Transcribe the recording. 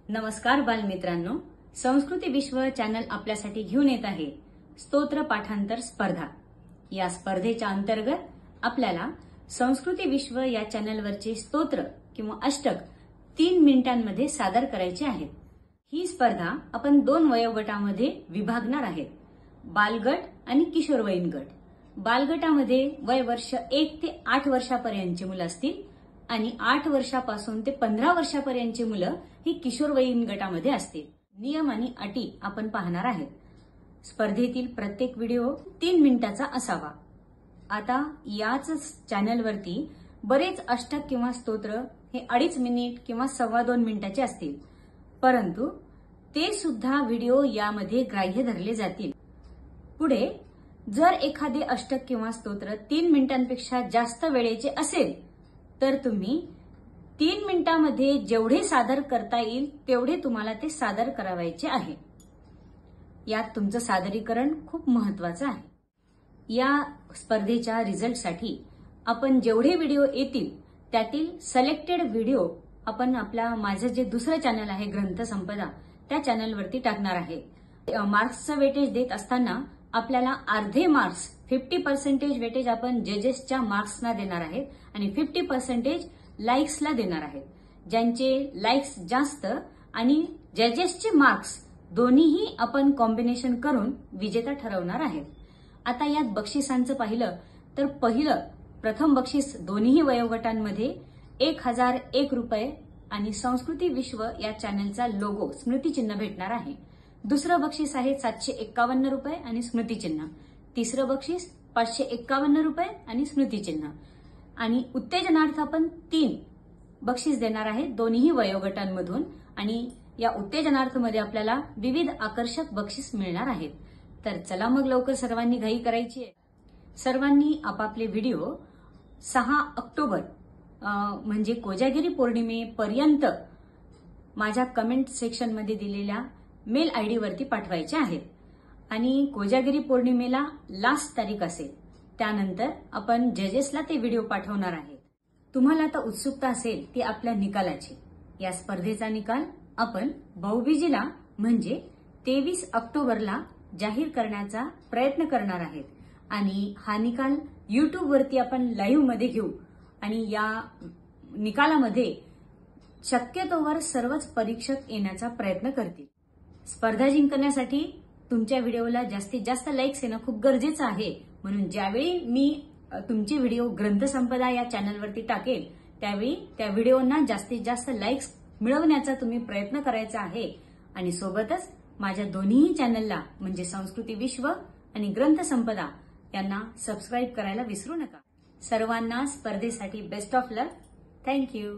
नमस्कार बालमित्रांनो, संस्कृती विश्व चॅनल आपल्यासाठी घेऊन येत आहे स्तोत्र पाठांतर स्पर्धा। या स्पर्धेच्या अंतर्गत आपल्याला संस्कृती विश्व या चॅनलवरचे स्तोत्र किंवा अष्टक 3 मिनिटांमध्ये सादर करायचे आहेत। ही स्पर्धा आपण 2 वयोगटामध्ये विभागणार आहेत, बालगट आणि किशोरवयीन गट। बालगटामध्ये वय वर्ष 1 ते 8 वर्षापर्यंतची मुलं असतील आणि 8 वर्षापासून ते 15 वर्षापर्यंतची मुलं ही किशोरवयीन गटामध्ये असतील। नियम आणि अटी आपण पाहणार आहेत। स्पर्धेतील प्रत्येक व्हिडिओ 3 मिनिटाचा असावा। आता याच चॅनलवरती बरेच अष्टक किंवा स्तोत्र हे 2.5 मिनिट किंवा 2.25 मिनिटाचे असतील, परंतु ते सुद्धा व्हिडिओ यामध्ये ग्राह्य धरले जातील। पुढे जर एखादे अष्टक किंवा स्तोत्र 3 मिनिटांपेक्षा जास्त वेळेचे असेल तर तुम्ही 3 मिनिटांमध्ये जेवढे सादर करता येईल तेवढे तुम्हाला ते सादर करावायचे आहे। यात तुमचं सादरीकरण खूप महत्वाचं आहे। या स्पर्धेच्या रिझल्टसाठी आपण जेवढे व्हिडिओ येतील त्यातील सिलेक्टेड व्हिडिओ आपण माझं जे दुसरं चॅनल आहे ग्रंथ संपदा त्या चॅनलवरती टाकणार आहे। मार्क्सचं वेटेज देत असताना आपल्याला अर्धे मार्क्स 50% वेटेज आपण जजेसच्या मार्क्सना देणार आहेत आणि 50% लाईक्सला देणार आहेत। ज्यांचे लाईक्स जास्त आणि जजेसचे मार्क्स दोन्हीही आपण कॉम्बिनेशन करून विजेता ठरवणार आहेत। आता यात बक्षिसांचं पाहिलं तर प्रथम बक्षीस दोन्ही वयोगटांमध्ये 1001 रुपये आणि संस्कृती विश्व या चॅनलचा लोगो स्मृतिचिन्ह भेटणार आहे। दुसरं बक्षीस आहे 751 रुपये आणि स्मृतिचिन्ह। तिसरं बक्षीस 551 रुपये आणि स्मृतिचिन्ह आणि उत्तेजनार्थ आपण 3 बक्षीस देणार आहे दोन्ही वयोगटांमधून आणि या उत्तेजनार्थमध्ये आपल्याला विविध आकर्षक बक्षीस मिळणार आहेत। तर चला मग लवकर सर्वांनी घाई करायची आहे। सर्वांनी आपापले व्हिडिओ 6 ऑक्टोबर म्हणजे कोजागिरी पौर्णिमेपर्यंत माझ्या कमेंट सेक्शनमध्ये दिलेल्या मेल आयडी वरती पाठवायचे आहेत आणि कोजागिरी पौर्णिमेला लास्ट तारीख असेल, त्यानंतर आपण जजेसला ते व्हिडिओ पाठवणार आहेत। तुम्हाला आता उत्सुकता असेल ती आपल्या निकालाची। या स्पर्धेचा निकाल आपण भाऊबीजेला म्हणजे 23 ऑक्टोबरला जाहीर करण्याचा प्रयत्न करणार आहेत आणि हा निकाल YouTube वरती आपण लाईव्ह मध्ये घेऊ आणि या निकालामध्ये शक्यतोवर सर्वच परीक्षक येण्याचा प्रयत्न करतील। स्पर्धा जिंकण्यासाठी तुमच्या व्हिडिओला जास्तीत जास्त लाईक्स येणं खूप गरजेचं आहे, म्हणून ज्यावेळी मी तुमचे व्हिडिओ ग्रंथ संपदा या चॅनलवरती टाकेल त्यावेळी त्या व्हिडिओना जास्तीत जास्त लाईक्स मिळवण्याचा तुम्ही प्रयत्न करायचा आहे आणि सोबतच माझ्या दोन्ही चॅनलला म्हणजे संस्कृती विश्व आणि ग्रंथ संपदा यांना सबस्क्राईब करायला विसरू नका। सर्वांना स्पर्धेसाठी बेस्ट ऑफ लक। थँक्यू।